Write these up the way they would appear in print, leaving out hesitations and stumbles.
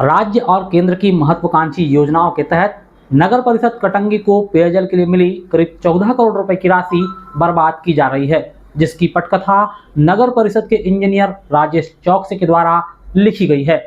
राज्य और केंद्र की महत्वाकांक्षी योजनाओं के तहत नगर परिषद कटंगी को पेयजल के लिए मिली करीब 14 करोड़ रुपए की राशि बर्बाद की जा रही है, जिसकी पटकथा नगर परिषद के इंजीनियर राजेश चौकसे के द्वारा लिखी गई है।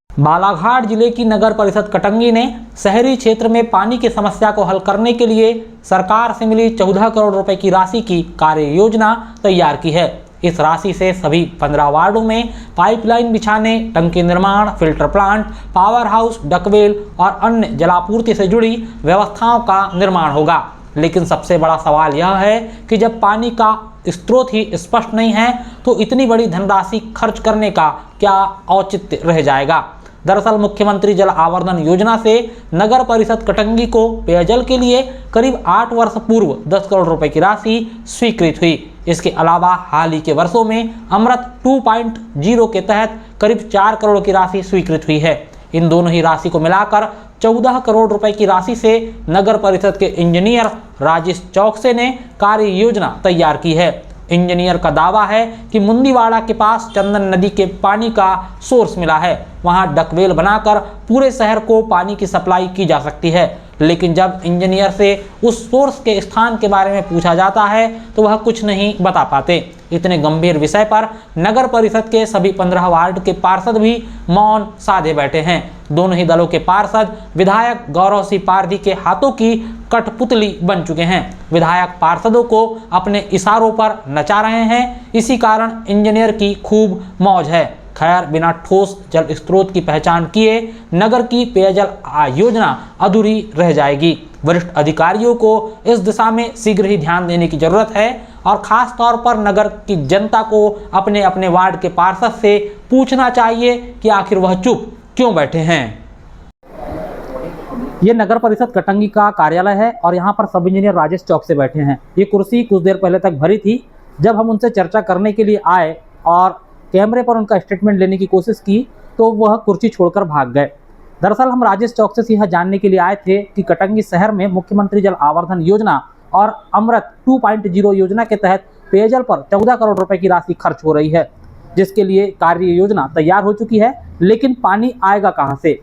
बालाघाट जिले की नगर परिषद कटंगी ने शहरी क्षेत्र में पानी की समस्या को हल करने के लिए सरकार से मिली 14 करोड़ रुपए की राशि की कार्य योजना तैयार की है। इस राशि से सभी 15 वार्डों में पाइपलाइन बिछाने, टंकी निर्माण, फिल्टर प्लांट, पावर हाउस, डकवेल और अन्य जलापूर्ति से जुड़ी व्यवस्थाओं का निर्माण होगा। लेकिन सबसे बड़ा सवाल यह है कि जब पानी का स्रोत ही स्पष्ट नहीं है तो इतनी बड़ी धनराशि खर्च करने का क्या औचित्य रह जाएगा। दरअसल मुख्यमंत्री जल आवर्धन योजना से नगर परिषद कटंगी को पेयजल के लिए करीब 8 वर्ष पूर्व 10 करोड़ रुपए की राशि स्वीकृत हुई। इसके अलावा हाल ही के वर्षों में अमृत 2.0 के तहत करीब 4 करोड़ की राशि स्वीकृत हुई है। इन दोनों ही राशि को मिलाकर 14 करोड़ रुपए की राशि से नगर परिषद के इंजीनियर राजेश चौकसे ने कार्य योजना तैयार की है। इंजीनियर का दावा है कि मुंदीवाड़ा के पास चंदन नदी के पानी का सोर्स मिला है, वहां डकवेल बनाकर पूरे शहर को पानी की सप्लाई की जा सकती है। लेकिन जब इंजीनियर से उस सोर्स के स्थान के बारे में पूछा जाता है तो वह कुछ नहीं बता पाते। इतने गंभीर विषय पर नगर परिषद के सभी 15 वार्ड के पार्षद भी मौन साधे बैठे हैं। दोनों ही दलों के पार्षद विधायक गौरव सिंह पारधी के हाथों की कठपुतली बन चुके हैं। विधायक पार्षदों को अपने इशारों पर नचा रहे हैं। इसी कारण इंजीनियर की खूब मौज है। खैर, बिना ठोस जल स्रोत की पहचान किए नगर की पेयजल योजना अधूरी रह जाएगी। वरिष्ठ अधिकारियों को इस दिशा में शीघ्र ही ध्यान देने की जरूरत है और खास तौर पर नगर की जनता को अपने अपने वार्ड के पार्षद से पूछना चाहिए कि आखिर वह चुप क्यों बैठे हैं। ये नगर परिषद कटंगी का कार्यालय है और यहाँ पर सब इंजीनियर राजेश चौकसे बैठे हैं। ये कुर्सी कुछ देर पहले तक भरी थी। जब हम उनसे चर्चा करने के लिए आए और कैमरे पर उनका स्टेटमेंट लेने की कोशिश की तो वह कुर्सी छोड़कर भाग गए। दरअसल हम राजेश चौकसे से यह जानने के लिए आए थे कि कटंगी शहर में मुख्यमंत्री जल आवर्धन योजना और अमृत 2.0 योजना के तहत पेयजल पर 14 करोड़ रुपए की राशि खर्च हो रही है, जिसके लिए कार्य योजना तैयार हो चुकी है। लेकिन पानी आएगा कहां से?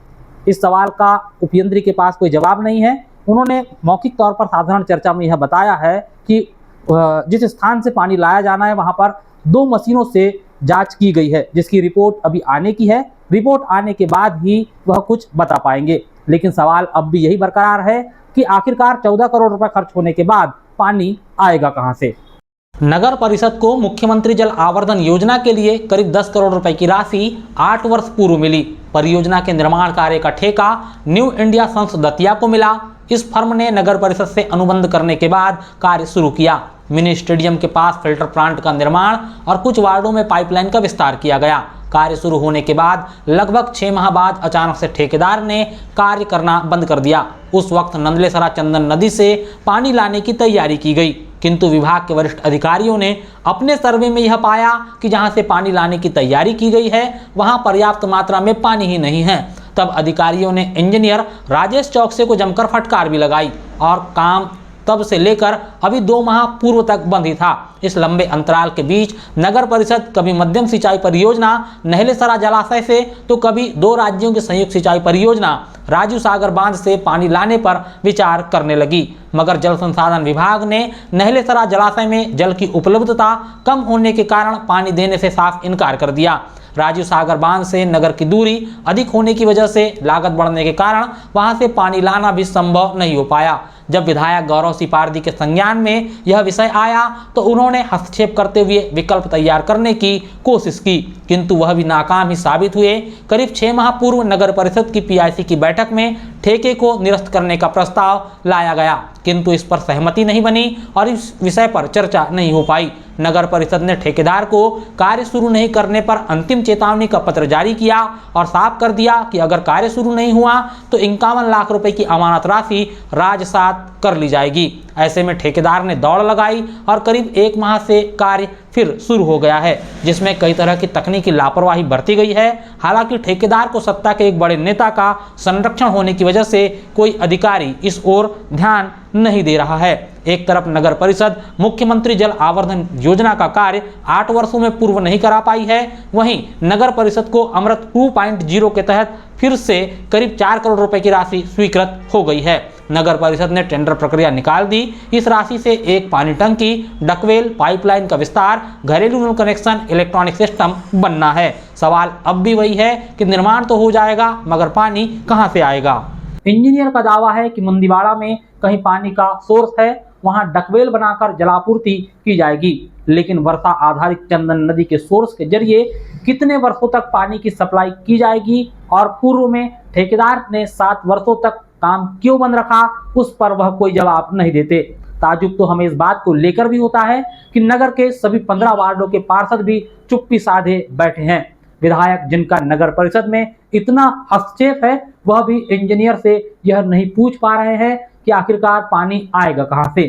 इस सवाल का उपयंत्री के पास कोई जवाब नहीं है। उन्होंने मौखिक तौर पर साधारण चर्चा में यह बताया है कि जिस स्थान से पानी लाया जाना है वहां पर 2 मशीनों से जांच की गई है, जिसकी रिपोर्ट अभी आने की है। रिपोर्ट आने के बाद ही वह कुछ बता पाएंगे। लेकिन सवाल अब भी यही बरकरार है कि आखिरकार 14 करोड़ रुपए खर्च होने के बाद पानी आएगा कहां से? नगर परिषद को मुख्यमंत्री जल आवर्धन योजना के लिए करीब 10 करोड़ रुपए की राशि 8 वर्ष पूर्व मिली। परियोजना के निर्माण कार्य का ठेका न्यू इंडिया सन्स दतिया को मिला। इस फर्म ने नगर परिषद से अनुबंध करने के बाद कार्य शुरू किया। मिनी स्टेडियम के पास फिल्टर प्लांट का निर्माण और कुछ वार्डों में पाइपलाइन का विस्तार किया गया। कार्य शुरू होने के बाद लगभग 6 माह बाद अचानक से ठेकेदार ने कार्य करना बंद कर दिया। उस वक्त नंदलेसरा चंदन नदी से पानी लाने की तैयारी की गई, किंतु विभाग के वरिष्ठ अधिकारियों ने अपने सर्वे में यह पाया कि जहां से पानी लाने की तैयारी की गई है वहां पर्याप्त मात्रा में पानी ही नहीं है। तब अधिकारियों ने इंजीनियर राजेश चौकसे को जमकर फटकार भी लगाई और काम तब से लेकर अभी 2 माह पूर्व तक बंद ही था। इस लंबे अंतराल के बीच नगर परिषद कभी मध्यम सिंचाई परियोजना नहलेसरा जलाशय से तो कभी 2 राज्यों की संयुक्त सिंचाई परियोजना राजीव सागर बांध से पानी लाने पर विचार करने लगी। मगर जल संसाधन विभाग ने नहलेसरा जलाशय में जल की उपलब्धता कम होने के कारण पानी देने से साफ इनकार कर दिया। राजीव सागर बांध से नगर की दूरी अधिक होने की वजह से लागत बढ़ने के कारण वहां से पानी लाना भी संभव नहीं हो पाया। जब विधायक गौरव सिंह पारधी के संज्ञान में यह विषय आया तो उन्होंने हस्तक्षेप करते हुए विकल्प तैयार करने की कोशिश की, किंतु वह भी नाकाम ही साबित हुए। करीब 6 माह पूर्व नगर परिषद की पीआईसी की बैठक में ठेके को निरस्त करने का प्रस्ताव लाया गया, किंतु इस पर सहमति नहीं बनी और इस विषय पर चर्चा नहीं हो पाई। नगर परिषद ने ठेकेदार को कार्य शुरू नहीं करने पर अंतिम चेतावनी का पत्र जारी किया और साफ कर दिया कि अगर कार्य शुरू नहीं हुआ तो 51 लाख रुपए की अमानत राशि राजसात कर ली जाएगी। ऐसे में ठेकेदार ने दौड़ लगाई और करीब 1 माह से कार्य फिर शुरू हो गया है, जिसमें कई तरह की तकनीकी लापरवाही बरती गई है। हालांकि ठेकेदार को सत्ता के एक बड़े नेता का संरक्षण होने की वजह से कोई अधिकारी इस ओर ध्यान नहीं दे रहा है। एक तरफ नगर परिषद मुख्यमंत्री जल आवर्धन योजना का कार्य 8 वर्षों में पूर्व नहीं करा पाई है, वहीं नगर परिषद को अमृत 2.0 के तहत फिर से करीब 4 करोड़ रुपए की राशि स्वीकृत हो गई है। नगर परिषद ने टेंडर प्रक्रिया निकाल दी। इस राशि से एक पानी टंकी, डकवेल, पाइपलाइन का विस्तार, घरेलू नल कनेक्शन, इलेक्ट्रॉनिक सिस्टम बनना है। सवाल अब भी वही है कि निर्माण तो हो जाएगा मगर पानी कहां से आएगा। इंजीनियर का दावा है कि मुंदीवाड़ा में कहीं पानी का सोर्स है, वहां डकवेल बनाकर जलापूर्ति की जाएगी, लेकिन वर्षा आधारित चंदन नदी के सोर्स के जरिए कितने वर्षों तक पानी की सप्लाई की जाएगी और पूर्व में ठेकेदार ने 7 वर्षों तक काम क्यों बंद रखा, उस पर वह कोई जवाब नहीं देते। ताजुब तो हमें इस बात को लेकर भी होता है कि नगर के सभी 15 वार्डों के पार्षद भी चुप्पी साधे बैठे हैं। विधायक जिनका नगर परिषद में इतना हस्तक्षेप है, वह भी इंजीनियर से यह नहीं पूछ पा रहे हैं कि आखिरकार पानी आएगा कहां से।